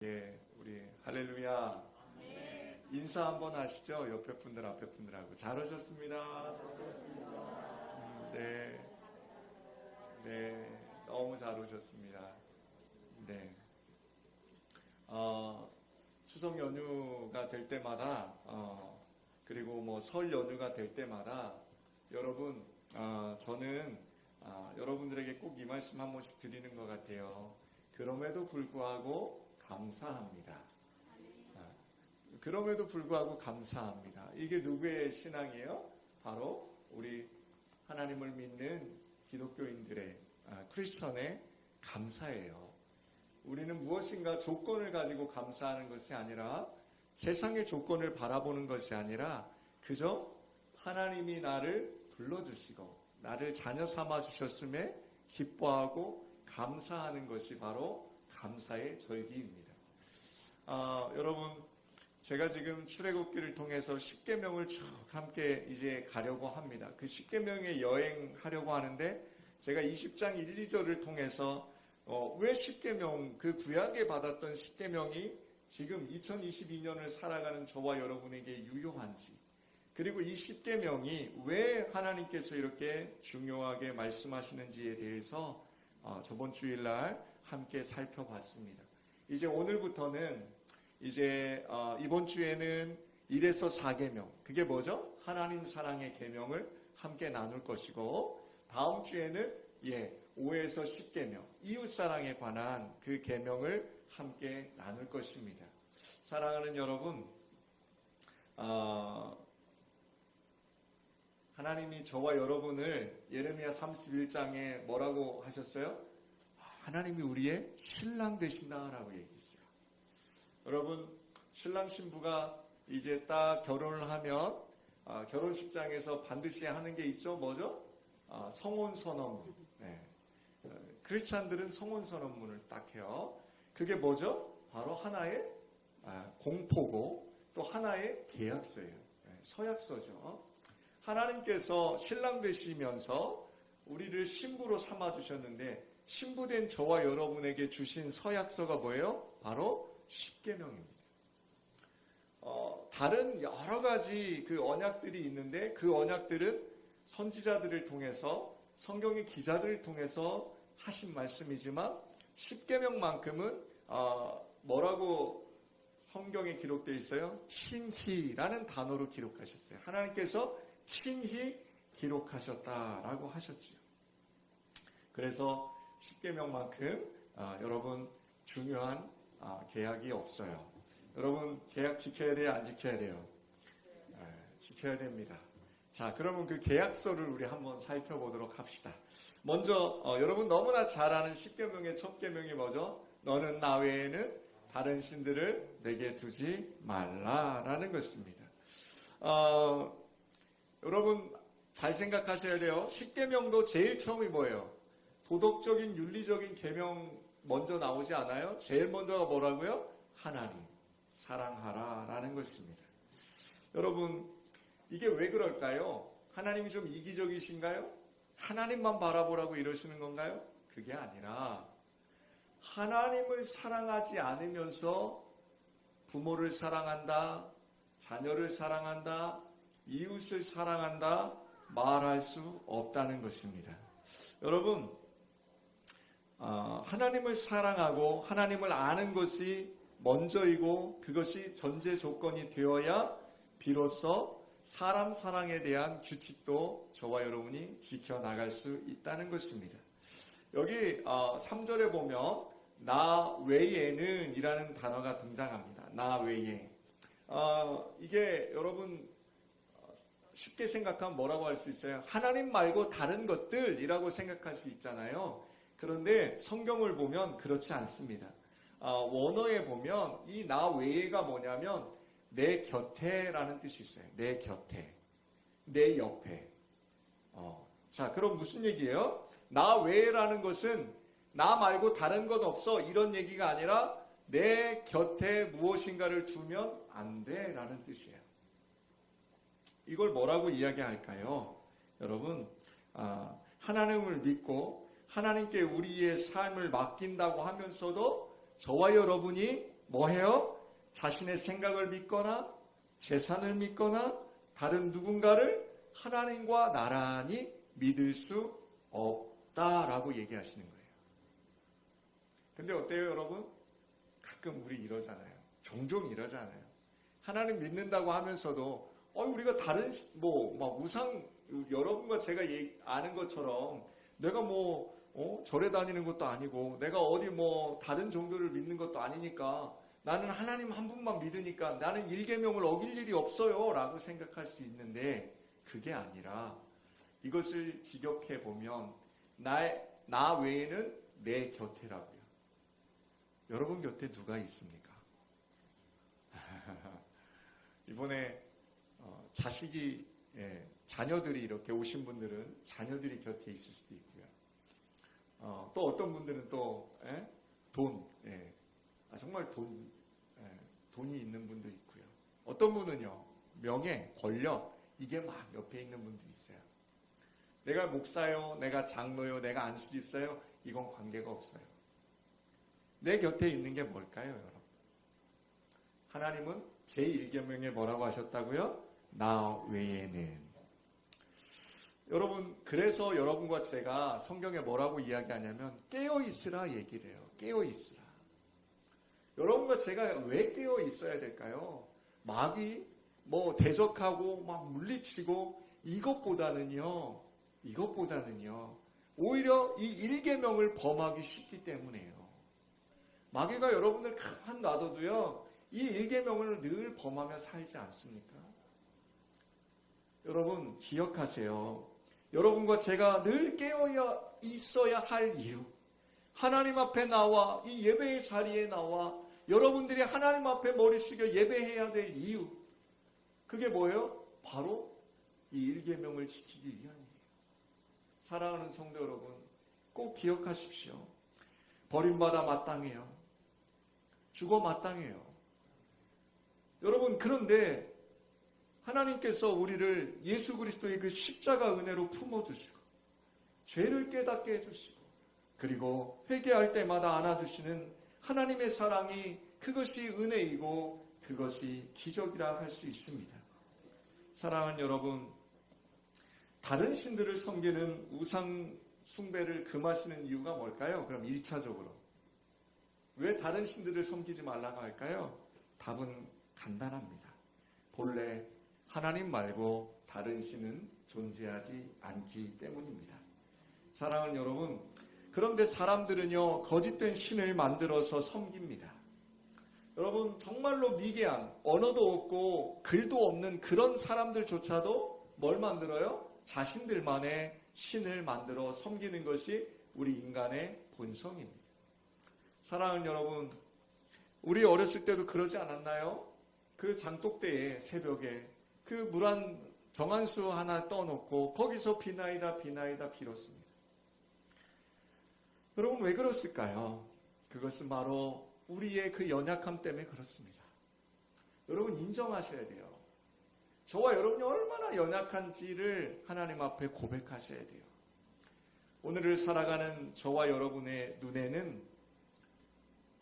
예, 우리 할렐루야. 인사 한번 하시죠. 옆에 분들, 앞에 분들하고. 잘 오셨습니다. 네, 네, 너무 잘 오셨습니다. 네, 추석 연휴가 될 때마다, 그리고 뭐 설 연휴가 될 때마다 여러분, 저는 여러분들에게 꼭 이 말씀 한 번씩 드리는 것 같아요. 그럼에도 불구하고 감사합니다. 그럼에도 불구하고 감사합니다. 이게 누구의 신앙이에요? 바로 우리 하나님을 믿는 기독교인들의, 크리스천의 감사예요. 우리는 무엇인가 조건을 가지고 감사하는 것이 아니라, 세상의 조건을 바라보는 것이 아니라 그저 하나님이 나를 불러주시고 나를 자녀 삼아 주셨음에 기뻐하고 감사하는 것이 바로 감사의 절기입니다. 여러분, 제가 지금 출애굽기를 통해서 10계명을 쭉 함께 이제 가려고 합니다. 그 10계명에 여행하려고 하는데, 제가 20장 1, 2절을 통해서 왜 10계명, 그 구약에 받았던 10계명이 지금 2022년을 살아가는 저와 여러분에게 유효한지, 그리고 이 10계명이 왜 하나님께서 이렇게 중요하게 말씀하시는지에 대해서 저번 주일날 함께 살펴봤습니다. 이제 오늘부터는 이제 이번 주에는 1에서 4계명, 그게 뭐죠? 하나님 사랑의 계명을 함께 나눌 것이고, 다음 주에는 5에서 10계명, 이웃 사랑에 관한 그 계명을 함께 나눌 것입니다. 사랑하는 여러분, 하나님이 저와 여러분을 예레미야 31장에 뭐라고 하셨어요? 하나님이 우리의 신랑 되신다라고 얘기했어요. 여러분, 신랑 신부가 이제 딱 결혼을 하면 결혼식장에서 반드시 하는 게 있죠. 뭐죠? 성혼선언문. 네. 크리스찬들은 성혼선언문을 딱 해요. 그게 뭐죠? 바로 하나의 공포고 또 하나의 계약서예요. 서약서죠. 하나님께서 신랑 되시면서 우리를 신부로 삼아주셨는데, 신부된 저와 여러분에게 주신 서약서가 뭐예요? 바로 10계명입니다. 다른 여러 가지 그 언약들이 있는데, 그 언약들은 선지자들을 통해서, 성경의 기자들을 통해서 하신 말씀이지만, 10계명만큼은 뭐라고 성경에 기록되어 있어요? 친히라는 단어로 기록하셨어요. 하나님께서 친히 기록하셨다라고 하셨죠. 그래서 10계명만큼 여러분 중요한 계약이 없어요. 여러분 계약 지켜야 돼요? 안 지켜야 돼요? 지켜야 됩니다. 자, 그러면 그 계약서를 우리 한번 살펴보도록 합시다. 먼저 여러분 너무나 잘 아는 10계명의 첫 계명이 뭐죠? 너는 나 외에는 다른 신들을 내게 두지 말라라는 것입니다. 여러분 잘 생각하셔야 돼요. 10계명도 제일 처음이 뭐예요? 도덕적인 윤리적인 계명 먼저 나오지 않아요? 제일 먼저가 뭐라고요? 하나님 사랑하라 라는 것입니다. 여러분, 이게 왜 그럴까요? 하나님이 좀 이기적이신가요? 하나님만 바라보라고 이러시는 건가요? 그게 아니라 하나님을 사랑하지 않으면서 부모를 사랑한다, 자녀를 사랑한다, 이웃을 사랑한다 말할 수 없다는 것입니다. 여러분, 하나님을 사랑하고 하나님을 아는 것이 먼저이고 그것이 전제 조건이 되어야 비로소 사람 사랑에 대한 규칙도 저와 여러분이 지켜나갈 수 있다는 것입니다. 여기 3절에 보면 나 외에는 이라는 단어가 등장합니다. 나 외에. 이게 여러분 쉽게 생각하면 뭐라고 할 수 있어요? 하나님 말고 다른 것들이라고 생각할 수 있잖아요. 그런데 성경을 보면 그렇지 않습니다. 원어에 보면 이 나 외에가 뭐냐면 내 곁에라는 뜻이 있어요. 내 곁에, 내 옆에. 자, 그럼 무슨 얘기예요? 나 외에라는 것은 나 말고 다른 것 없어 이런 얘기가 아니라 내 곁에 무엇인가를 두면 안 돼라는 뜻이에요. 이걸 뭐라고 이야기할까요? 여러분, 하나님을 믿고 하나님께 우리의 삶을 맡긴다고 하면서도 저와 여러분이 뭐해요? 자신의 생각을 믿거나 재산을 믿거나 다른 누군가를 하나님과 나란히 믿을 수 없다라고 얘기하시는 거예요. 근데 어때요, 여러분? 가끔 우리 이러잖아요. 종종 이러잖아요. 하나님 믿는다고 하면서도 우리가 다른 막 우상, 여러분과 제가 아는 것처럼 내가 절에 다니는 것도 아니고 내가 어디 다른 종교를 믿는 것도 아니니까 나는 하나님 한 분만 믿으니까 나는 일계명을 어길 일이 없어요 라고 생각할 수 있는데, 그게 아니라 이것을 직역해 보면 나 외에는 내 곁에라고요. 여러분 곁에 누가 있습니까? 이번에 자녀들이 이렇게 오신 분들은 자녀들이 곁에 있을 수도 있고요. 또 어떤 분들은 또 돈, 정말 돈이 있는 분도 있고요. 어떤 분은요, 명예, 권력, 이게 막 옆에 있는 분도 있어요. 내가 목사요, 내가 장로요, 내가 안수집사요, 이건 관계가 없어요. 내 곁에 있는 게 뭘까요, 여러분? 하나님은 제1계명에 뭐라고 하셨다고요? 나 외에는. 여러분, 그래서 여러분과 제가 성경에 뭐라고 이야기하냐면 깨어있으라 얘기를 해요. 깨어있으라. 여러분과 제가 왜 깨어있어야 될까요? 마귀 대적하고 막 물리치고 이것보다는요 오히려 이 1계명을 범하기 쉽기 때문에요. 마귀가 여러분을 가만 놔둬도요 이 1계명을 늘 범하며 살지 않습니까? 여러분 기억하세요. 여러분과 제가 늘 깨어 있어야 할 이유, 하나님 앞에 나와 이 예배의 자리에 나와 여러분들이 하나님 앞에 머리 숙여 예배해야 될 이유, 그게 뭐예요? 바로 이 1계명을 지키기 위함이에요. 사랑하는 성도 여러분, 꼭 기억하십시오. 버림받아 마땅해요. 죽어 마땅해요. 여러분, 그런데 하나님께서 우리를 예수 그리스도의 그 십자가 은혜로 품어주시고 죄를 깨닫게 해주시고 그리고 회개할 때마다 안아주시는 하나님의 사랑이, 그것이 은혜이고 그것이 기적이라 할 수 있습니다. 사랑하는 여러분, 다른 신들을 섬기는 우상 숭배를 금하시는 이유가 뭘까요? 그럼 1차적으로 왜 다른 신들을 섬기지 말라고 할까요? 답은 간단합니다. 본래 하나님 말고 다른 신은 존재하지 않기 때문입니다. 사랑하는 여러분, 그런데 사람들은요 거짓된 신을 만들어서 섬깁니다. 여러분, 정말로 미개한, 언어도 없고 글도 없는 그런 사람들조차도 뭘 만들어요? 자신들만의 신을 만들어 섬기는 것이 우리 인간의 본성입니다. 사랑하는 여러분, 우리 어렸을 때도 그러지 않았나요? 그 장독대에 새벽에 그 물 정한수 하나 떠놓고 거기서 비나이다 빌었습니다. 여러분, 왜 그랬을까요? 그것은 바로 우리의 그 연약함 때문에 그렇습니다. 여러분, 인정하셔야 돼요. 저와 여러분이 얼마나 연약한지를 하나님 앞에 고백하셔야 돼요. 오늘을 살아가는 저와 여러분의 눈에는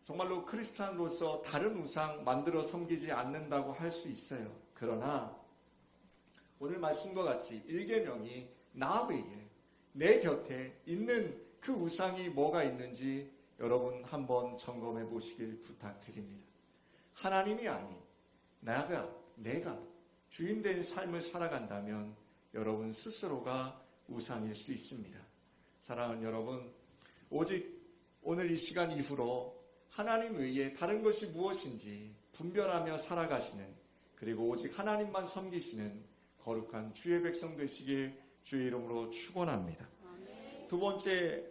정말로 크리스찬으로서 다른 우상 만들어 섬기지 않는다고 할 수 있어요. 그러나 오늘 말씀과 같이 1계명이 나 외에 내 곁에 있는 그 우상이 뭐가 있는지 여러분 한번 점검해 보시길 부탁드립니다. 하나님이 아닌 내가 주인된 삶을 살아간다면 여러분 스스로가 우상일 수 있습니다. 사랑하는 여러분, 오직 오늘 이 시간 이후로 하나님 외에 다른 것이 무엇인지 분별하며 살아가시는, 그리고 오직 하나님만 섬기시는 거룩한 주의 백성 되시길 주의 이름으로 축원합니다. 두 번째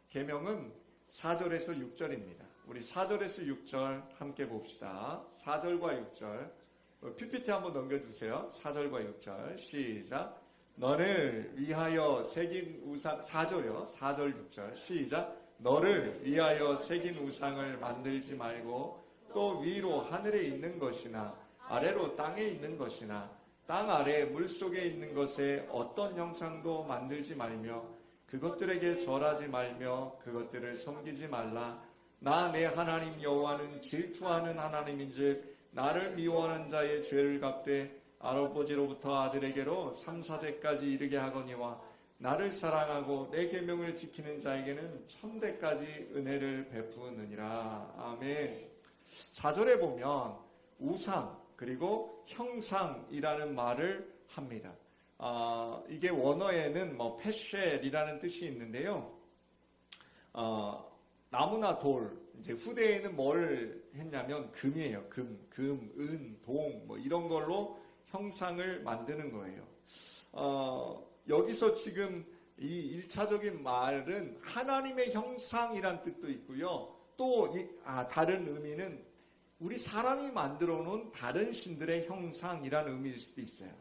계명은 4절에서 6절입니다. 우리 4절에서 6절 함께 봅시다. 4절과 6절 PPT 한번 넘겨주세요. 4절과 6절 시작. 너를 위하여 새긴 우상, 4절이요. 4절 6절 시작. 너를 위하여 새긴 우상을 만들지 말고 또 위로 하늘에 있는 것이나 아래로 땅에 있는 것이나 땅 아래 물속에 있는 것에 어떤 형상도 만들지 말며 그것들에게 절하지 말며 그것들을 섬기지 말라. 나 내 하나님 여호와는 질투하는 하나님인즉 나를 미워하는 자의 죄를 갚되 아버지로부터 아들에게로 3, 4대까지 이르게 하거니와 나를 사랑하고 내 계명을 지키는 자에게는 1000대까지 은혜를 베푸느니라. 아멘. 4절에 보면 우상 그리고 형상이라는 말을 합니다. 이게 원어에는 페쉘이라는 뜻이 있는데요. 나무나 돌, 이제 후대에는 뭘 했냐면 금이에요. 금, 은, 동, 이런 걸로 형상을 만드는 거예요. 여기서 지금 이 1차적인 말은 하나님의 형상이란 뜻도 있고요. 또 다른 의미는 우리 사람이 만들어 놓은 다른 신들의 형상이라는 의미일 수도 있어요.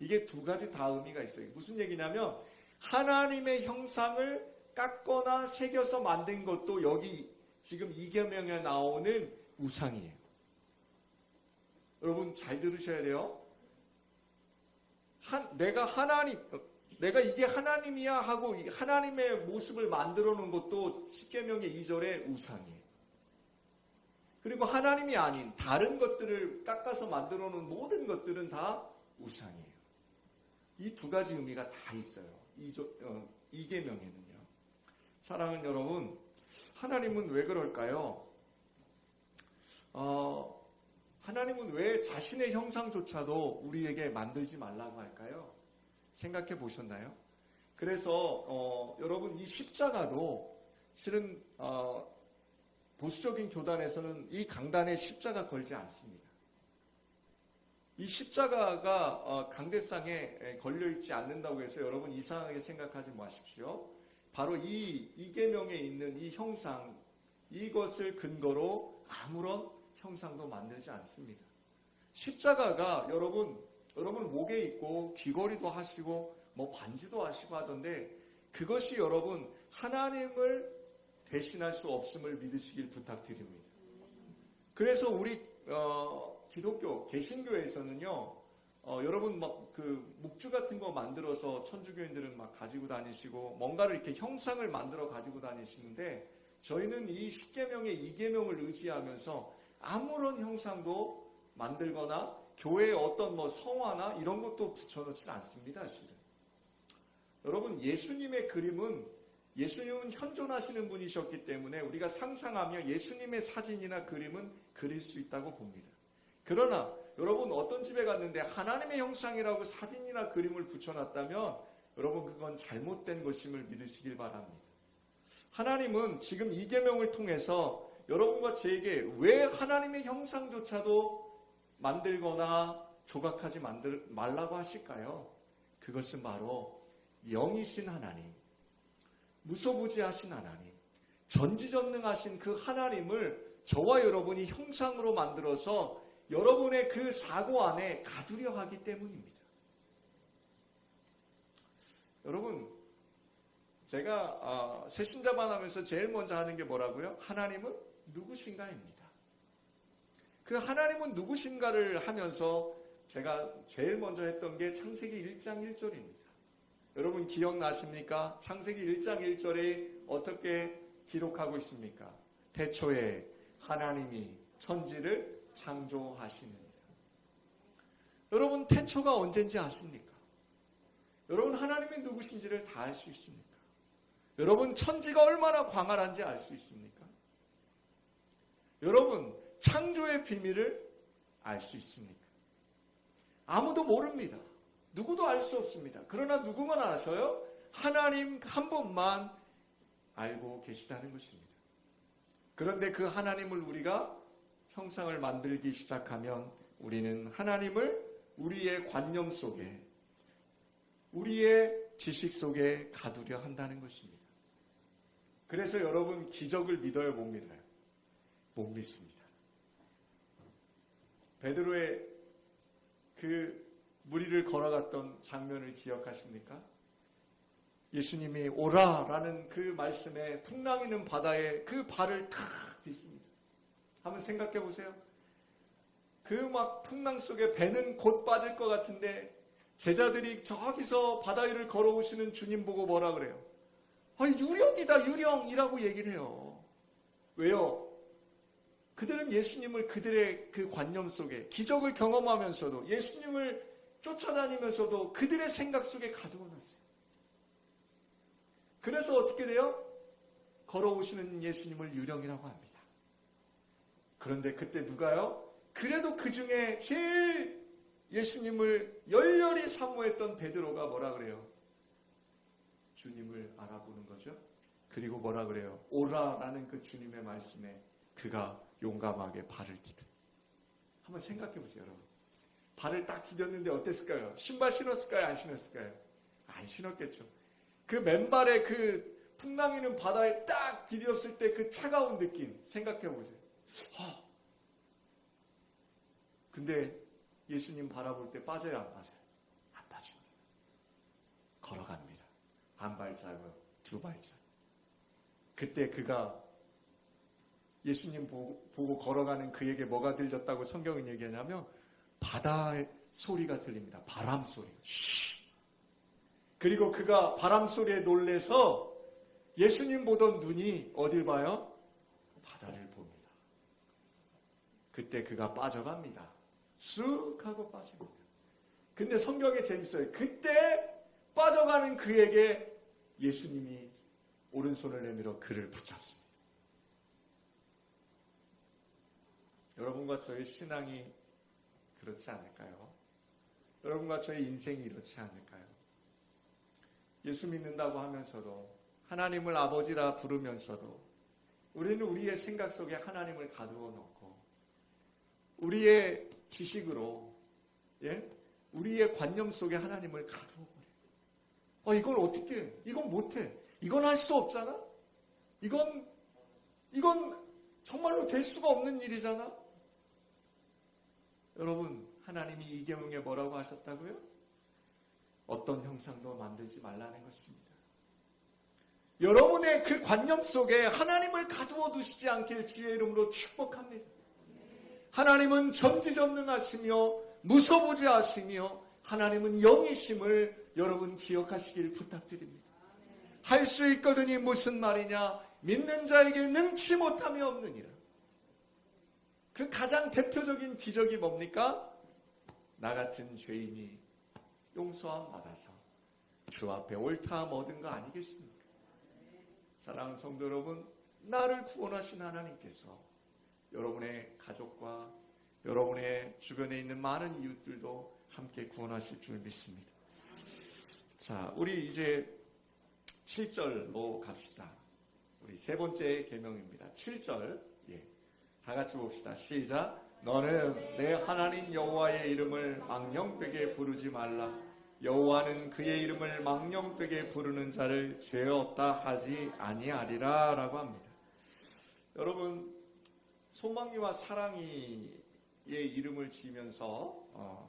이게 두 가지 다 의미가 있어요. 무슨 얘기냐면 하나님의 형상을 깎거나 새겨서 만든 것도 여기 지금 이계명에 나오는 우상이에요. 여러분 잘 들으셔야 돼요. 내가 이게 하나님이야 하고 하나님의 모습을 만들어 놓은 것도 십계명의 2절에 우상이에요. 그리고 하나님이 아닌 다른 것들을 깎아서 만들어 놓은 모든 것들은 다 우상이에요. 이 두 가지 의미가 다 있어요. 이계명에는요. 사랑하는 여러분, 하나님은 왜 그럴까요? 하나님은 왜 자신의 형상조차도 우리에게 만들지 말라고 할까요? 생각해 보셨나요? 그래서 여러분 이 십자가도 실은 보수적인 교단에서는 이 강단에 십자가 걸지 않습니다. 이 십자가가 강대상에 걸려있지 않는다고 해서 여러분 이상하게 생각하지 마십시오. 바로 이 계명에 있는 이 형상, 이것을 근거로 아무런 형상도 만들지 않습니다. 십자가가 여러분 목에 있고 귀걸이도 하시고 반지도 하시고 하던데 그것이 여러분 하나님을 대신할 수 없음을 믿으시길 부탁드립니다. 그래서 우리 기독교 개신교에서는요, 여러분 그 묵주 같은 거 만들어서 천주교인들은 가지고 다니시고 뭔가를 이렇게 형상을 만들어 가지고 다니시는데 저희는 이 십계명의 이계명을 의지하면서 아무런 형상도 만들거나 교회에 어떤 성화나 이런 것도 붙여놓지 않습니다. 실은. 여러분 예수님의 그림은 예수님은 현존하시는 분이셨기 때문에 우리가 상상하며 예수님의 사진이나 그림은 그릴 수 있다고 봅니다. 그러나 여러분 어떤 집에 갔는데 하나님의 형상이라고 사진이나 그림을 붙여놨다면 여러분 그건 잘못된 것임을 믿으시길 바랍니다. 하나님은 지금 이 계명을 통해서 여러분과 저에게 왜 하나님의 형상조차도 만들거나 조각하지 말라고 하실까요? 그것은 바로 영이신 하나님, 무소부지하신 하나님, 전지전능하신 그 하나님을 저와 여러분이 형상으로 만들어서 여러분의 그 사고 안에 가두려 하기 때문입니다. 여러분, 제가 새신자반 하면서 제일 먼저 하는 게 뭐라고요? 하나님은 누구신가입니다. 그 하나님은 누구신가를 하면서 제가 제일 먼저 했던 게 창세기 1장 1절입니다. 여러분 기억나십니까? 창세기 1장 1절에 어떻게 기록하고 있습니까? 태초에 하나님이 천지를 창조하시느니라. 여러분 태초가 언젠지 아십니까? 여러분 하나님이 누구신지를 다 알 수 있습니까? 여러분 천지가 얼마나 광활한지 알 수 있습니까? 여러분 창조의 비밀을 알 수 있습니까? 아무도 모릅니다. 누구도 알 수 없습니다. 그러나 누구만 아셔요? 하나님 한 분만 알고 계시다는 것입니다. 그런데 그 하나님을 우리가 형상을 만들기 시작하면 우리는 하나님을 우리의 관념 속에, 우리의 지식 속에 가두려 한다는 것입니다. 그래서 여러분 기적을 믿어요, 못 믿어요? 못 믿습니다. 베드로의 그 무리를 걸어갔던 장면을 기억하십니까? 예수님이 오라라는 그 말씀에 풍랑이는 바다에 그 발을 탁 딛습니다. 한번 생각해 보세요. 그 풍랑 속에 배는 곧 빠질 것 같은데 제자들이 저기서 바다 위를 걸어오시는 주님 보고 뭐라 그래요? 유령이다, 유령이라고 얘기를 해요. 왜요? 그들은 예수님을 그들의 그 관념 속에 기적을 경험하면서도 예수님을 쫓아다니면서도 그들의 생각 속에 가두어놨어요. 그래서 어떻게 돼요? 걸어오시는 예수님을 유령이라고 합니다. 그런데 그때 누가요? 그래도 그 중에 제일 예수님을 열렬히 사모했던 베드로가 뭐라 그래요? 주님을 알아보는 거죠. 그리고 뭐라 그래요? 오라라는 그 주님의 말씀에 그가 용감하게 발을 디뎌. 한번 생각해 보세요, 여러분. 발을 딱 디뎠는데 어땠을까요? 신발 신었을까요? 안 신었을까요? 안 신었겠죠. 그 맨발에 그 풍랑이는 바다에 딱 디뎠을 때 그 차가운 느낌 생각해 보세요. 근데 예수님 바라볼 때 빠져요, 안 빠져요? 안 빠집니다. 걸어갑니다. 한 발자국, 두 발자국. 그때 그가 예수님 보고 걸어가는 그에게 뭐가 들렸다고 성경은 얘기하냐면 바다의 소리가 들립니다. 바람 소리. 그리고 그가 바람 소리에 놀래서 예수님 보던 눈이 어딜 봐요? 바다를 봅니다. 그때 그가 빠져갑니다. 쑥 하고 빠집니다. 근데 성경에 재밌어요. 그때 빠져가는 그에게 예수님이 오른손을 내밀어 그를 붙잡습니다. 여러분과 저의 신앙이 그렇지 않을까요? 여러분과 저의 인생이 이렇지 않을까요? 예수 믿는다고 하면서도 하나님을 아버지라 부르면서도 우리는 우리의 생각 속에 하나님을 가두어 놓고 우리의 지식으로 우리의 관념 속에 하나님을 가두어 버려요. 이걸 어떻게 해? 이건 못해. 이건 할 수 없잖아? 이건 정말로 될 수가 없는 일이잖아? 여러분, 하나님이 이계명에 뭐라고 하셨다고요? 어떤 형상도 만들지 말라는 것입니다. 여러분의 그 관념 속에 하나님을 가두어 두시지 않길 주의 이름으로 축복합니다. 하나님은 전지전능하시며 무소부지하시며 하나님은 영이심을 여러분 기억하시길 부탁드립니다. 할 수 있거든이 무슨 말이냐? 믿는 자에게 능치 못함이 없느니라. 그 가장 대표적인 기적이 뭡니까? 나 같은 죄인이 용서함 받아서 주 앞에 옳다함 얻은 거 아니겠습니까? 사랑하는 성도 여러분, 나를 구원하신 하나님께서 여러분의 가족과 여러분의 주변에 있는 많은 이웃들도 함께 구원하실 줄 믿습니다. 자, 우리 이제 7절로 갑시다. 우리 세 번째 계명입니다. 7절. 다 같이 봅시다. 시작. 너는 내 하나님 여호와의 이름을 망령되게 부르지 말라. 여호와는 그의 이름을 망령되게 부르는 자를 죄 없다 하지 아니하리라 라고 합니다. 여러분, 소망이와 사랑이의 이름을 지으면서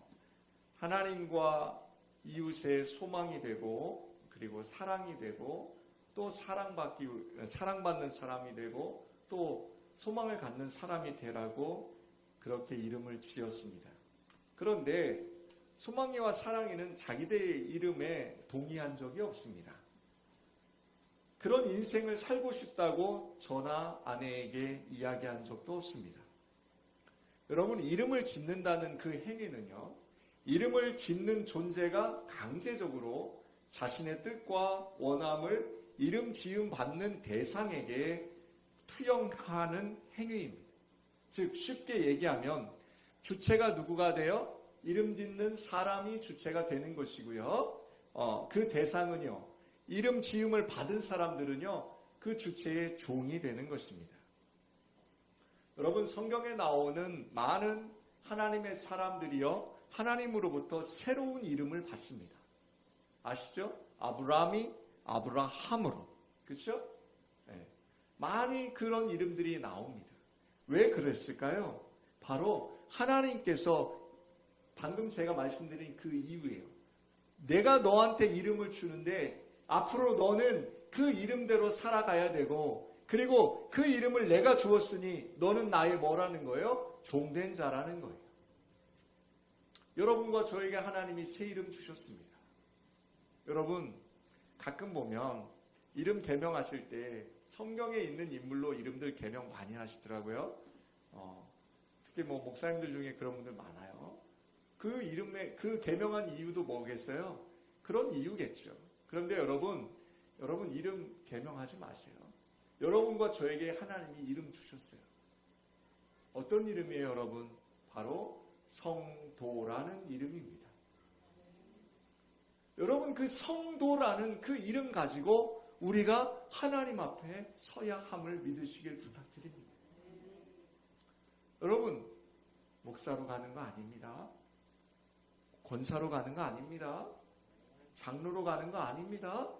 하나님과 이웃의 소망이 되고 그리고 사랑이 되고 또 사랑받는 사람이 되고 또 소망을 갖는 사람이 되라고 그렇게 이름을 지었습니다. 그런데 소망이와 사랑이는 자기들의 이름에 동의한 적이 없습니다. 그런 인생을 살고 싶다고 저나 아내에게 이야기한 적도 없습니다. 여러분, 이름을 짓는다는 그 행위는요, 이름을 짓는 존재가 강제적으로 자신의 뜻과 원함을 이름 지음 받는 대상에게 투영하는 행위입니다. 즉 쉽게 얘기하면 주체가 누구가 돼요? 이름 짓는 사람이 주체가 되는 것이고요. 그 대상은요, 이름 지음을 받은 사람들은요, 그 주체의 종이 되는 것입니다. 여러분, 성경에 나오는 많은 하나님의 사람들이요, 하나님으로부터 새로운 이름을 받습니다. 아시죠? 아브라함이 아브라함으로, 그렇죠? 네. 많이 그런 이름들이 나옵니다. 왜 그랬을까요? 바로 하나님께서 방금 제가 말씀드린 그 이유예요. 내가 너한테 이름을 주는데 앞으로 너는 그 이름대로 살아가야 되고, 그리고 그 이름을 내가 주었으니 너는 나의 뭐라는 거예요? 종된 자라는 거예요. 여러분과 저에게 하나님이 새 이름 주셨습니다. 여러분, 가끔 보면 이름 개명하실 때 성경에 있는 인물로 이름들 개명 많이 하시더라고요. 특히 뭐 목사님들 중에 그런 분들 많아요. 그 이름에 그 개명한 이유도 뭐겠어요? 그런 이유겠죠. 그런데 여러분 이름 개명하지 마세요. 여러분과 저에게 하나님이 이름 주셨어요. 어떤 이름이에요, 여러분? 바로 성도라는 이름입니다. 여러분, 그 성도라는 그 이름 가지고 우리가 하나님 앞에 서야 함을 믿으시길 부탁드립니다. 여러분, 목사로 가는 거 아닙니다. 권사로 가는 거 아닙니다. 장로로 가는 거 아닙니다.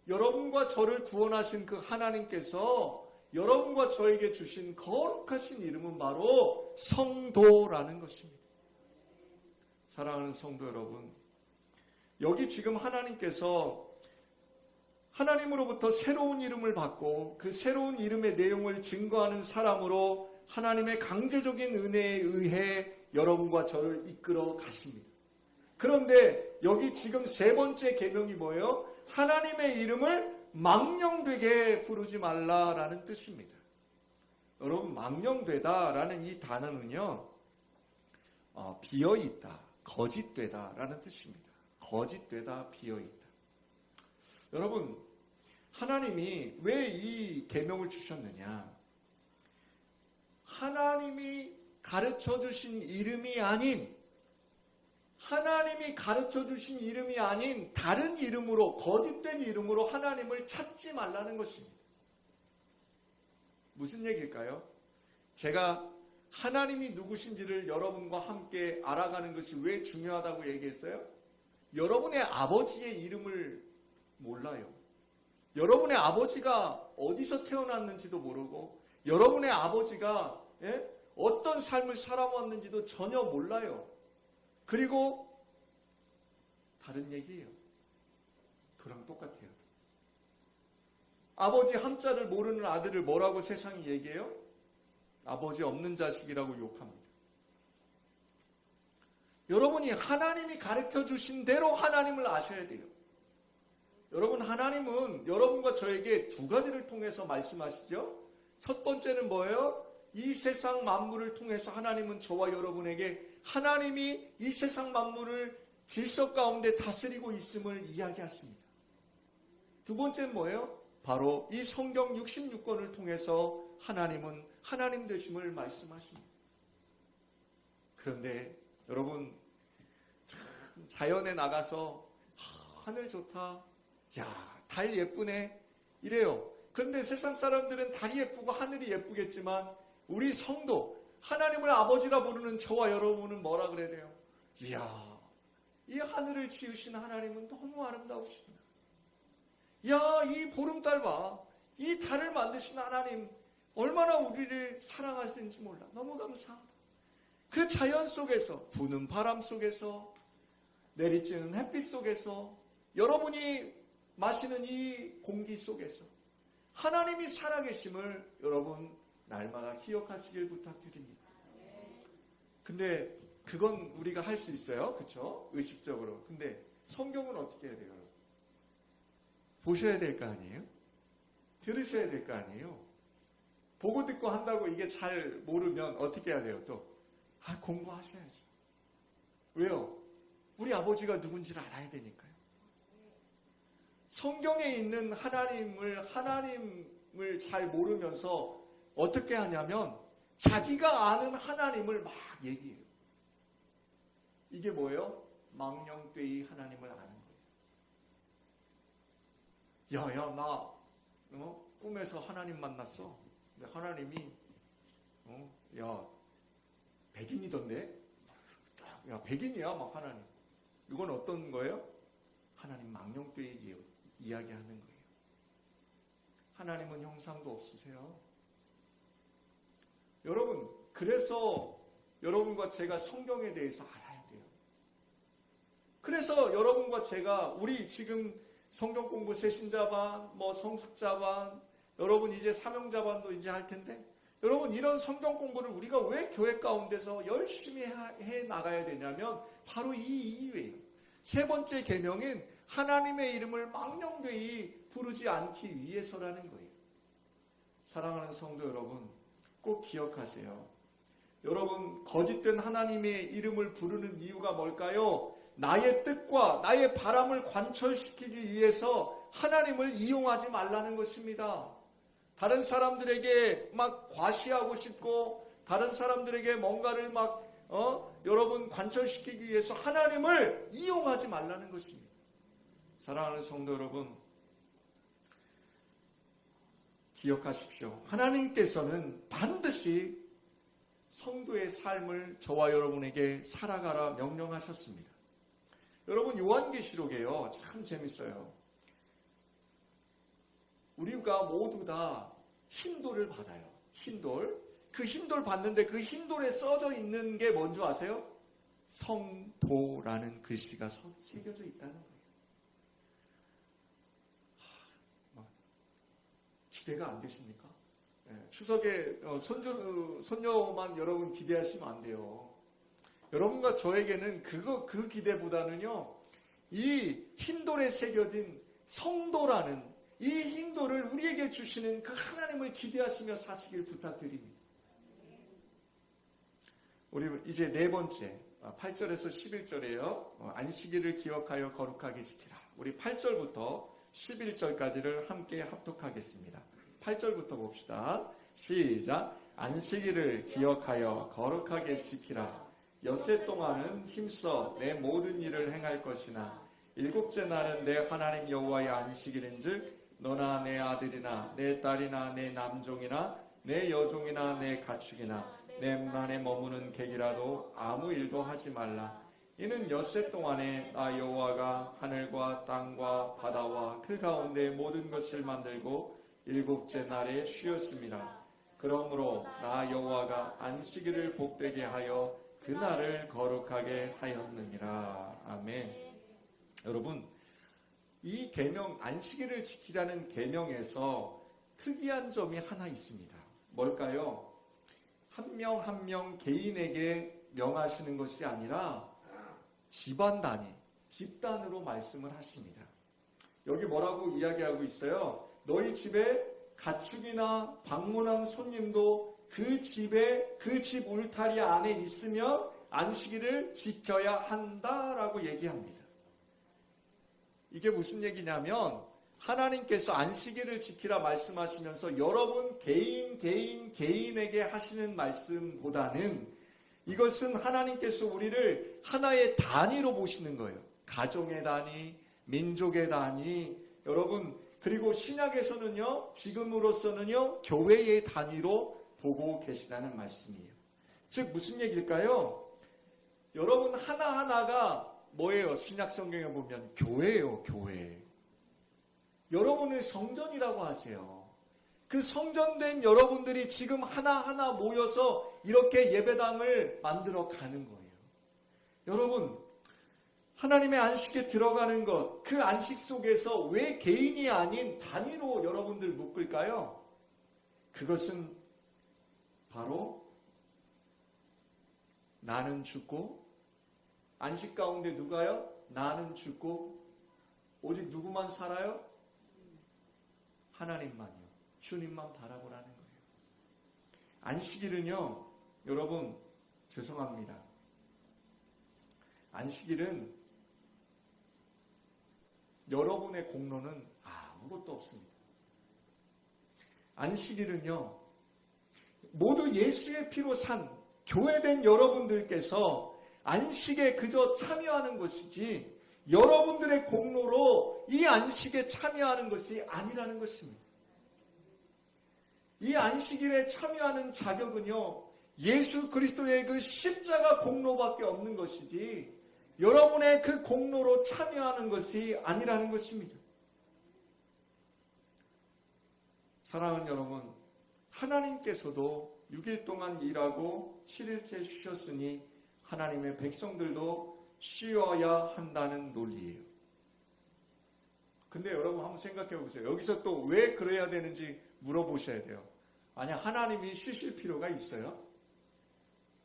여러분과 저를 구원하신 그 하나님께서 여러분과 저에게 주신 거룩하신 이름은 바로 성도라는 것입니다. 사랑하는 성도 여러분, 여기 지금 하나님께서 하나님으로부터 새로운 이름을 받고 그 새로운 이름의 내용을 증거하는 사람으로 하나님의 강제적인 은혜에 의해 여러분과 저를 이끌어 가십니다. 그런데 여기 지금 세 번째 계명이 뭐예요? 하나님의 이름을 망령되게 부르지 말라라는 뜻입니다. 여러분, 망령되다라는 이 단어는요, 비어있다, 거짓되다라는 뜻입니다. 거짓되다, 비어있다. 여러분, 하나님이 왜 이 계명을 주셨느냐? 하나님이 가르쳐 주신 이름이 아닌, 하나님이 가르쳐 주신 이름이 아닌 다른 이름으로, 거짓된 이름으로 하나님을 찾지 말라는 것입니다. 무슨 얘기일까요? 제가 하나님이 누구신지를 여러분과 함께 알아가는 것이 왜 중요하다고 얘기했어요? 여러분의 아버지의 이름을 몰라요. 여러분의 아버지가 어디서 태어났는지도 모르고 여러분의 아버지가 어떤 삶을 살아왔는지도 전혀 몰라요. 그리고 다른 얘기예요. 그랑 똑같아요. 아버지 한자를 모르는 아들을 뭐라고 세상이 얘기해요? 아버지 없는 자식이라고 욕합니다. 여러분이 하나님이 가르쳐 주신 대로 하나님을 아셔야 돼요. 여러분, 하나님은 여러분과 저에게 두 가지를 통해서 말씀하시죠. 첫 번째는 뭐예요? 이 세상 만물을 통해서 하나님은 저와 여러분에게 하나님이 이 세상 만물을 질서 가운데 다스리고 있음을 이야기하십니다. 두 번째는 뭐예요? 바로 이 성경 66권을 통해서 하나님은 하나님 되심을 말씀하십니다. 그런데 여러분, 참 자연에 나가서 하늘 좋다, 야, 달 예쁘네 이래요. 그런데 세상 사람들은 달이 예쁘고 하늘이 예쁘겠지만 우리 성도, 하나님을 아버지라 부르는 저와 여러분은 뭐라 그래야 돼요? 이야, 이 하늘을 지으신 하나님은 너무 아름다우십니다. 야, 이 보름달 봐. 이 달을 만드신 하나님 얼마나 우리를 사랑하시는지 몰라. 너무 감사하다. 그 자연 속에서, 부는 바람 속에서, 내리쬐는 햇빛 속에서, 여러분이 마시는 이 공기 속에서 하나님이 살아계심을 여러분 날마다 기억하시길 부탁드립니다. 근데 그건 우리가 할 수 있어요. 그렇죠? 의식적으로. 근데 성경은 어떻게 해야 돼요? 보셔야 될 거 아니에요? 들으셔야 될 거 아니에요? 보고 듣고 한다고 이게 잘 모르면 어떻게 해야 돼요? 또 공부하셔야죠. 왜요? 우리 아버지가 누군지를 알아야 되니까요. 성경에 있는 하나님을 잘 모르면서 어떻게 하냐면 자기가 아는 하나님을 막 얘기해요. 이게 뭐예요? 망령되이 하나님을 아는 거예요. 야, 나 꿈에서 하나님 만났어. 근데 하나님이 야, 백인이던데? 야, 백인이야 막 하나님. 이건 어떤 거예요? 하나님 망령되이 이야기하는 거예요. 하나님은 형상도 없으세요. 여러분, 그래서 여러분과 제가 성경에 대해서 알아야 돼요. 그래서 여러분과 제가 우리 지금 성경 공부 세신자반, 성숙자반, 여러분 이제 사명자반도 이제 할 텐데, 여러분 이런 성경 공부를 우리가 왜 교회 가운데서 열심히 해 나가야 되냐면 바로 이 이유예요. 세 번째 계명인 하나님의 이름을 망령되이 부르지 않기 위해서라는 거예요. 사랑하는 성도 여러분, 꼭 기억하세요. 여러분, 거짓된 하나님의 이름을 부르는 이유가 뭘까요? 나의 뜻과 나의 바람을 관철시키기 위해서 하나님을 이용하지 말라는 것입니다. 다른 사람들에게 막 과시하고 싶고 다른 사람들에게 뭔가를 여러분 관철시키기 위해서 하나님을 이용하지 말라는 것입니다. 사랑하는 성도 여러분, 기억하십시오. 하나님께서는 반드시 성도의 삶을 저와 여러분에게 살아가라 명령하셨습니다. 여러분, 요한계시록에요, 참 재밌어요. 우리가 모두 다 흰돌을 받아요. 흰돌. 그 흰돌 받는데 그 흰돌에 써져 있는 게 뭔지 아세요? 성도라는 글씨가 새겨져 있다는 거예요. 기대가 안 되십니까? 추석에 손녀만 여러분 기대하시면 안 돼요. 여러분과 저에게는 그 기대보다는요, 이 흰돌에 새겨진 성도라는 이 흰돌을 우리에게 주시는 그 하나님을 기대하시며 사시길 부탁드립니다. 우리 이제 네 번째 8절에서 11절에요. 안식일을 기억하여 거룩하게 지키라. 우리 8절부터 11절까지를 함께 합독하겠습니다. 8절부터 봅시다. 시작. 안식일을 기억하여 거룩하게 지키라. 엿새 동안은 힘써 내 모든 일을 행할 것이나 일곱째 날은 내 하나님 여호와의 안식일인즉 너나 내 아들이나 내 딸이나 내 남종이나 내 여종이나 내 가축이나 내 문 안에 머무는 객이라도 아무 일도 하지 말라. 이는 엿새 동안에 나 여호와가 하늘과 땅과 바다와 그 가운데 모든 것을 만들고 일곱째 날에 쉬었습니다. 그러므로 나 여호와가 안식일을 복되게 하여 그 날을 거룩하게 하였느니라. 아멘. 여러분, 이 계명, 안식일을 지키라는 계명에서 특이한 점이 하나 있습니다. 뭘까요? 한 명 한 명 개인에게 명하시는 것이 아니라 집안 단위, 집단으로 말씀을 하십니다. 여기 뭐라고 이야기하고 있어요? 너희 집에 가축이나 방문한 손님도 그 집 울타리 안에 있으면 안식일을 지켜야 한다라고 얘기합니다. 이게 무슨 얘기냐면 하나님께서 안식일을 지키라 말씀하시면서 여러분 개인에게 하시는 말씀보다는 이것은 하나님께서 우리를 하나의 단위로 보시는 거예요. 가정의 단위, 민족의 단위, 여러분, 그리고 신약에서는요, 지금으로서는요, 교회의 단위로 보고 계시다는 말씀이에요. 즉 무슨 얘기일까요? 여러분 하나하나가 뭐예요? 신약 성경에 보면 교회예요, 교회. 여러분을 성전이라고 하세요. 그 성전된 여러분들이 지금 하나하나 모여서 이렇게 예배당을 만들어 가는 거예요. 여러분, 하나님의 안식에 들어가는 것, 그 안식 속에서 왜 개인이 아닌 단위로 여러분들 묶을까요? 그것은 바로 나는 죽고, 안식 가운데 누가요? 나는 죽고, 오직 누구만 살아요? 하나님만요. 주님만 바라보라는 거예요. 안식일은요, 여러분, 죄송합니다. 안식일은 여러분의 공로는 아무것도 없습니다. 안식일은요, 모두 예수의 피로 산 교회된 여러분들께서 안식에 그저 참여하는 것이지 여러분들의 공로로 이 안식에 참여하는 것이 아니라는 것입니다. 이 안식일에 참여하는 자격은요, 예수 그리스도의 그 십자가 공로밖에 없는 것이지 여러분의 그 공로로 참여하는 것이 아니라는 것입니다. 사랑하는 여러분, 하나님께서도 6일 동안 일하고 7일째 쉬셨으니 하나님의 백성들도 쉬어야 한다는 논리예요. 근데 여러분 한번 생각해 보세요. 여기서 또 왜 그래야 되는지 물어보셔야 돼요. 아니, 하나님이 쉬실 필요가 있어요?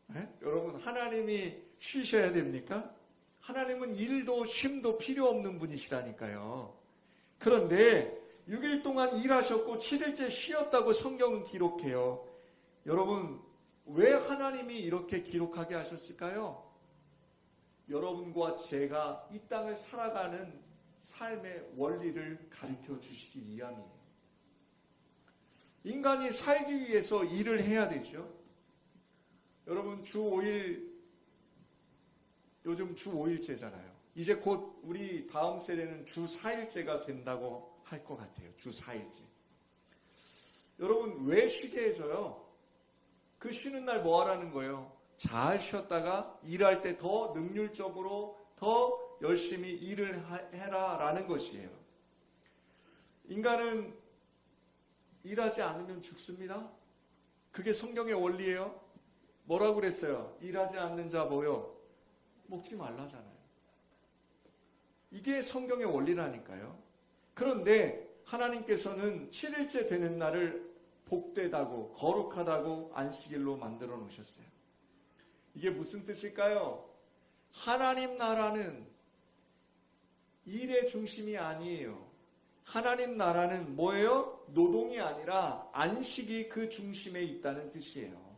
네? 여러분, 하나님이 쉬셔야 됩니까? 하나님은 일도 쉼도 필요 없는 분이시라니까요. 그런데 6일 동안 일하셨고 7일째 쉬었다고 성경은 기록해요. 여러분, 왜 하나님이 이렇게 기록하게 하셨을까요? 여러분과 제가 이 땅을 살아가는 삶의 원리를 가르쳐 주시기 위함이에요. 인간이 살기 위해서 일을 해야 되죠. 여러분, 주 5일, 요즘 주 5일제잖아요. 이제 곧 우리 다음 세대는 주 4일제가 된다고 할 것 같아요. 주 4일제. 여러분, 왜 쉬게 해줘요? 그 쉬는 날 뭐 하라는 거예요? 잘 쉬었다가 일할 때 더 능률적으로 더 열심히 일을 해라 라는 것이에요. 인간은 일하지 않으면 죽습니다. 그게 성경의 원리예요. 뭐라고 그랬어요? 일하지 않는 자 뭐요? 먹지 말라잖아요. 이게 성경의 원리라니까요. 그런데 하나님께서는 7일째 되는 날을 복되다고 거룩하다고 안식일로 만들어 놓으셨어요. 이게 무슨 뜻일까요? 하나님 나라는 일의 중심이 아니에요. 하나님 나라는 뭐예요? 노동이 아니라 안식이 그 중심에 있다는 뜻이에요.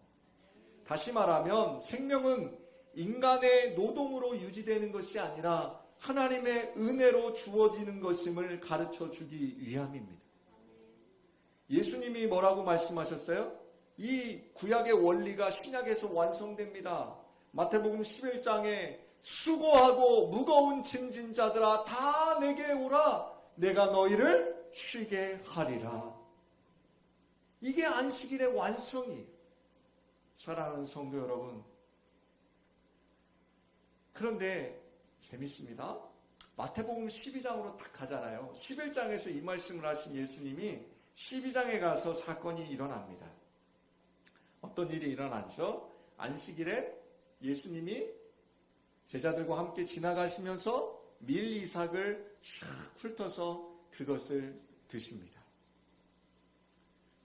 다시 말하면 생명은 인간의 노동으로 유지되는 것이 아니라 하나님의 은혜로 주어지는 것임을 가르쳐 주기 위함입니다. 예수님이 뭐라고 말씀하셨어요? 이 구약의 원리가 신약에서 완성됩니다. 마태복음 11장에 수고하고 무거운 짐진 자들아 다 내게 오라 내가 너희를 쉬게 하리라. 이게 안식일의 완성이에요. 사랑하는 성도 여러분, 그런데 재밌습니다. 마태복음 12장으로 딱 가잖아요. 11장에서 이 말씀을 하신 예수님이 12장에 가서 사건이 일어납니다. 어떤 일이 일어났죠? 안식일에 예수님이 제자들과 함께 지나가시면서 밀 이삭을 샥 훑어서 그것을 드십니다.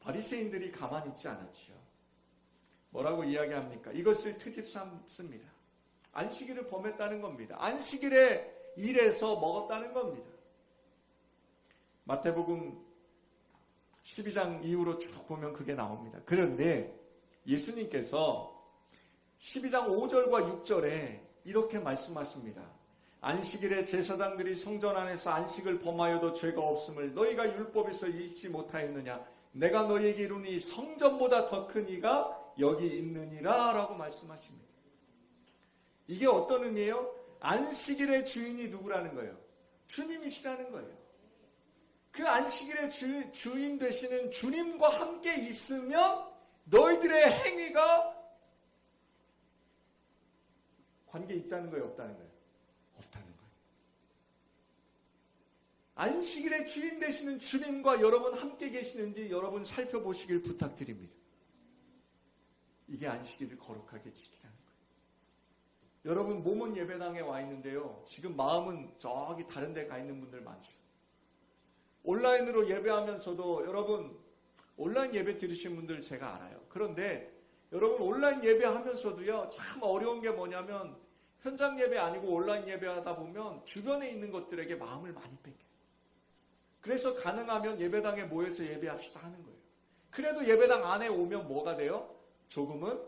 바리새인들이 가만히 있지 않았죠. 뭐라고 이야기합니까? 이것을 트집 삼습니다. 안식일을 범했다는 겁니다. 안식일에 일해서 먹었다는 겁니다. 마태복음 12장 이후로 쭉 보면 그게 나옵니다. 그런데 예수님께서 12장 5절과 6절에 이렇게 말씀하십니다. 안식일에 제사장들이 성전 안에서 안식을 범하여도 죄가 없음을 너희가 율법에서 읽지 못하였느냐? 내가 너희에게 이르니 성전보다 더 큰 이가 여기 있느니라 라고 말씀하십니다. 이게 어떤 의미예요? 안식일의 주인이 누구라는 거예요? 주님이시라는 거예요. 그 안식일의 주인 되시는 주님과 함께 있으면 너희들의 행위가 관계 있다는 거예요? 없다는 거예요? 없다는 거예요. 안식일의 주인 되시는 주님과 여러분 함께 계시는지 여러분 살펴보시길 부탁드립니다. 이게 안식일을 거룩하게 지키라는 거예요. 여러분 몸은 예배당에 와 있는데요. 지금 마음은 저기 다른 데 가 있는 분들 많죠. 온라인으로 예배하면서도 여러분 온라인 예배 들으신 분들 제가 알아요. 그런데 여러분 온라인 예배하면서도요. 참 어려운 게 뭐냐면 현장 예배 아니고 온라인 예배하다 보면 주변에 있는 것들에게 마음을 많이 뺏겨요. 그래서 가능하면 예배당에 모여서 예배합시다 하는 거예요. 그래도 예배당 안에 오면 뭐가 돼요? 조금은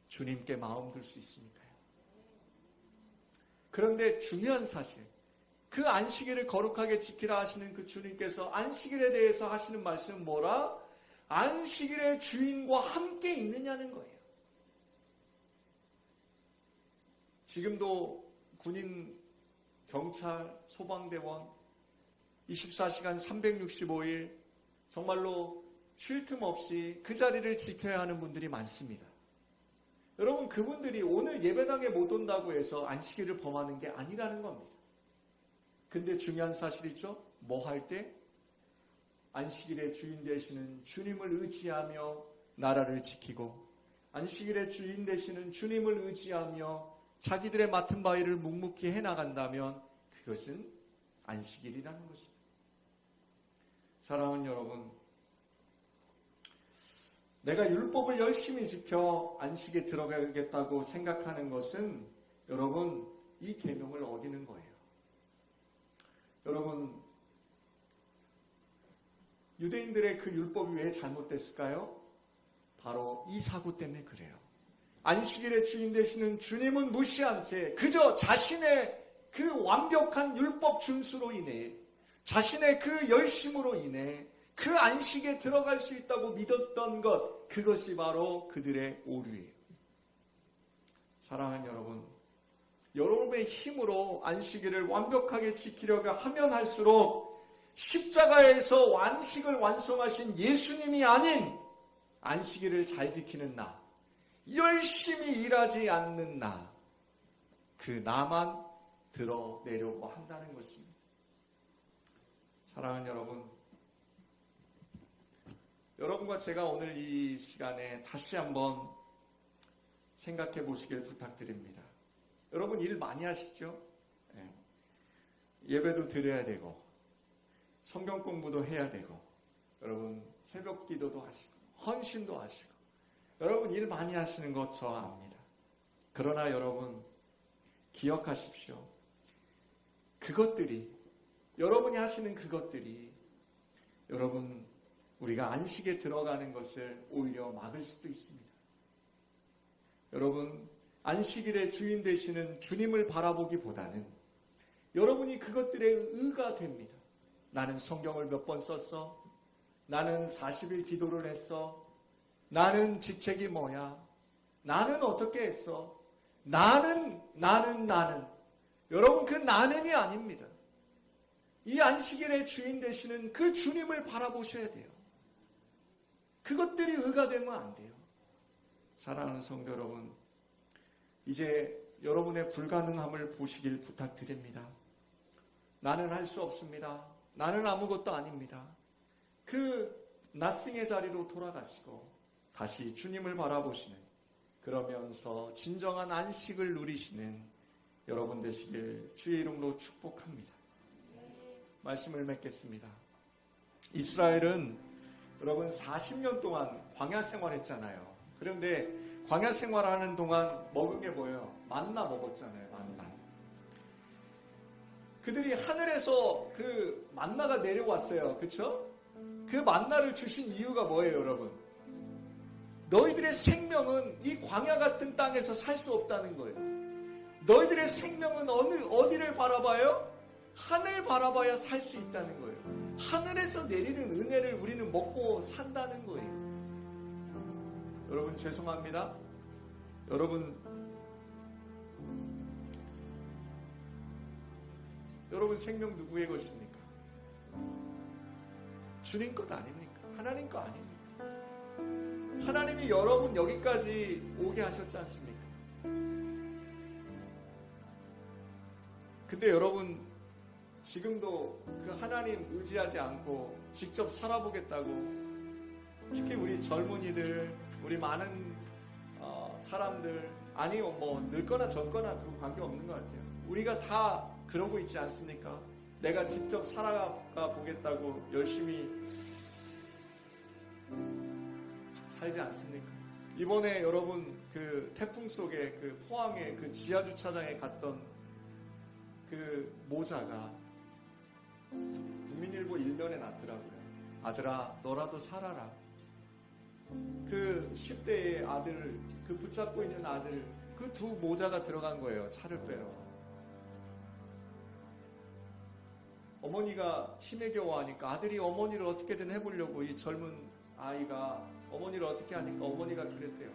주님께 마음 둘 수 있으니까요. 그런데 중요한 사실, 그 안식일을 거룩하게 지키라 하시는 그 주님께서 안식일에 대해서 하시는 말씀은 뭐라? 안식일의 주인과 함께 있느냐는 거예요. 지금도 군인, 경찰, 소방대원 24시간 365일 정말로 쉴 틈 없이 그 자리를 지켜야 하는 분들이 많습니다. 여러분 그분들이 오늘 예배당에 못 온다고 해서 안식일을 범하는 게 아니라는 겁니다. 근데 중요한 사실이죠. 뭐 할 때? 안식일의 주인 되시는 주님을 의지하며 나라를 지키고 안식일의 주인 되시는 주님을 의지하며 자기들의 맡은 바 일을 묵묵히 해나간다면 그것은 안식일이라는 것입니다. 사랑하는 여러분, 내가 율법을 열심히 지켜 안식에 들어가겠다고 생각하는 것은 여러분 이 계명을 어기는 거예요. 여러분 유대인들의 그 율법이 왜 잘못됐을까요? 바로 이 사고 때문에 그래요. 안식일의 주인 되시는 주님은 무시한 채 그저 자신의 그 완벽한 율법 준수로 인해, 자신의 그 열심으로 인해 그 안식에 들어갈 수 있다고 믿었던 것, 그것이 바로 그들의 오류예요. 사랑하는 여러분, 여러분의 힘으로 안식일을 완벽하게 지키려고 하면 할수록 십자가에서 안식을 완성하신 예수님이 아닌 안식일을 잘 지키는 나, 열심히 일하지 않는 나, 그 나만 드러내려고 한다는 것입니다. 사랑하는 여러분, 여러분과 제가 오늘 이 시간에 다시 한번 생각해 보시길 부탁드립니다. 여러분 일 많이 하시죠? 예배도 드려야 되고 성경 공부도 해야 되고, 여러분 새벽 기도도 하시고 헌신도 하시고, 여러분 일 많이 하시는 거 저 압니다. 그러나 여러분 기억하십시오. 그것들이, 여러분이 하시는 그것들이 여러분 우리가 안식에 들어가는 것을 오히려 막을 수도 있습니다. 여러분 안식일의 주인 되시는 주님을 바라보기보다는 여러분이 그것들의 의가 됩니다. 나는 성경을 몇 번 썼어? 나는 40일 기도를 했어? 나는 직책이 뭐야? 나는 어떻게 했어? 나는. 여러분 그 나는이 아닙니다. 이 안식일의 주인 되시는 그 주님을 바라보셔야 돼요. 그것들이 의가 되면 안 돼요. 사랑하는 성도 여러분, 이제 여러분의 불가능함을 보시길 부탁드립니다. 나는 할 수 없습니다. 나는 아무것도 아닙니다. 그 나싱의 자리로 돌아가시고 다시 주님을 바라보시는, 그러면서 진정한 안식을 누리시는 여러분 되시길 주의 이름으로 축복합니다. 말씀을 맺겠습니다. 이스라엘은 여러분 40년 동안 광야 생활했잖아요. 그런데 광야 생활하는 동안 먹은 게 뭐예요? 만나 먹었잖아요. 만나. 그들이 하늘에서 그 만나가 내려왔어요. 그렇죠? 그 만나를 주신 이유가 뭐예요, 여러분? 너희들의 생명은 이 광야 같은 땅에서 살 수 없다는 거예요. 너희들의 생명은 어디를 바라봐요? 하늘 바라봐야 살 수 있다는 거예요. 하늘에서 내리는 은혜를 우리는 먹고 산다는 거예요. 여러분 죄송합니다. 여러분 생명 누구의 것입니까? 주님 것 아닙니까? 하나님 것 아닙니까? 하나님이 여러분 여기까지 오게 하셨지 않습니까? 근데 여러분 지금도 그 하나님 의지하지 않고 직접 살아보겠다고, 특히 우리 젊은이들, 우리 많은 사람들, 아니 뭐 늙거나 젊거나 그 관계없는 것 같아요. 우리가 다 그러고 있지 않습니까? 내가 직접 살아가 보겠다고 열심히 살지 않습니까? 이번에 여러분 그 태풍 속에 그 포항의 그 지하주차장에 갔던 그 모자가 국민일보 일면에 났더라고요. 아들아 너라도 살아라. 그 10대의 아들, 그 붙잡고 있는 아들, 그 두 모자가 들어간 거예요. 차를 빼러. 어머니가 힘에 겨워하니까 아들이 어머니를 어떻게든 해보려고, 이 젊은 아이가 어머니를 어떻게 하니까 어머니가 그랬대요.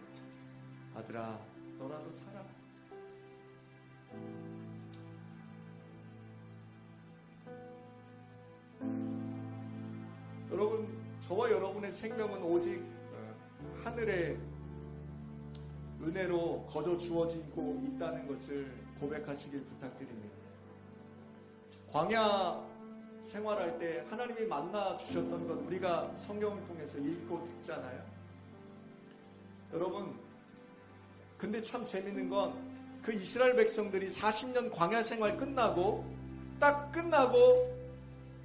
아들아 너라도 살아. 여러분 저와 여러분의 생명은 오직 하늘의 은혜로 거저 주어지고 있다는 것을 고백하시길 부탁드립니다. 광야 생활할 때 하나님이 만나 주셨던 것 우리가 성경을 통해서 읽고 듣잖아요. 여러분 근데 참 재밌는 건 그 이스라엘 백성들이 40년 광야 생활 끝나고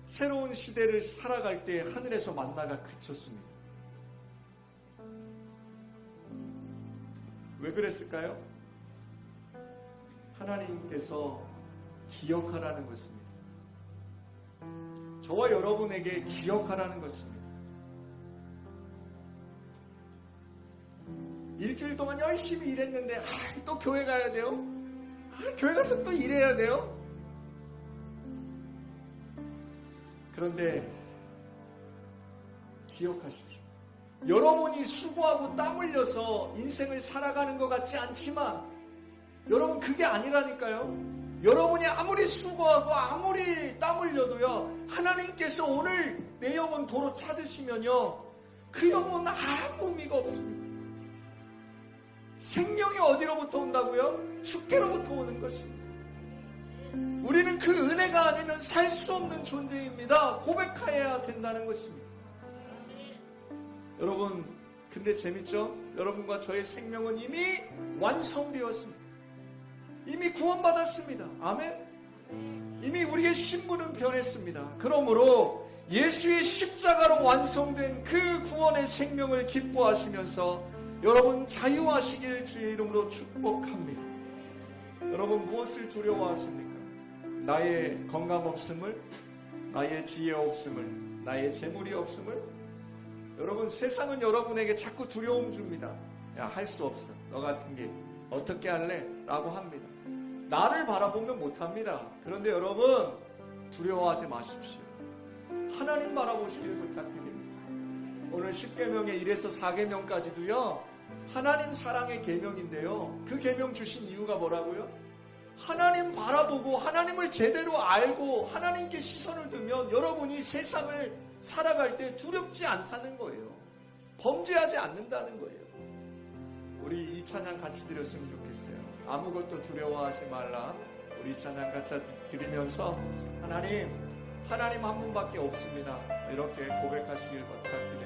새로운 시대를 살아갈 때 하늘에서 만나가 그쳤습니다. 왜 그랬을까요? 하나님께서 기억하라는 것입니다. 저와 여러분에게 기억하라는 것입니다. 일주일 동안 열심히 일했는데 또 교회 가야 돼요? 교회 가서 또 일해야 돼요? 그런데 기억하십시오. 여러분이 수고하고 땀 흘려서 인생을 살아가는 것 같지 않지만 여러분 그게 아니라니까요. 여러분이 아무리 수고하고 아무리 땀 흘려도요, 하나님께서 오늘 내 영혼 도로 찾으시면요, 그 영혼은 아무 의미가 없습니다. 생명이 어디로부터 온다고요? 주께로부터 오는 것입니다. 우리는 그 은혜가 아니면 살 수 없는 존재입니다. 고백해야 된다는 것입니다. 여러분, 근데 재밌죠? 여러분과 저의 생명은 이미 완성되었습니다. 이미 구원받았습니다. 아멘. 이미 우리의 신분은 변했습니다. 그러므로 예수의 십자가로 완성된 그 구원의 생명을 기뻐하시면서 여러분 자유하시길 주의 이름으로 축복합니다. 여러분 무엇을 두려워하십니까? 나의 건강 없음을, 나의 지혜 없음을, 나의 재물이 없음을? 여러분 세상은 여러분에게 자꾸 두려움 줍니다. 야, 할 수 없어. 너 같은 게 어떻게 할래? 라고 합니다. 나를 바라보면 못합니다. 그런데 여러분 두려워하지 마십시오. 하나님 바라보시길 부탁드립니다. 오늘 10계명의 1에서 4계명까지도요 하나님 사랑의 계명인데요, 그 계명 주신 이유가 뭐라고요? 하나님 바라보고 하나님을 제대로 알고 하나님께 시선을 두면 여러분이 세상을 살아갈 때 두렵지 않다는 거예요. 범죄하지 않는다는 거예요. 우리 이 찬양 같이 드렸으면 좋겠어요. 아무것도 두려워하지 말라. 우리 찬양 같이 드리면서 하나님 한 분밖에 없습니다. 이렇게 고백하시길 부탁드립니다.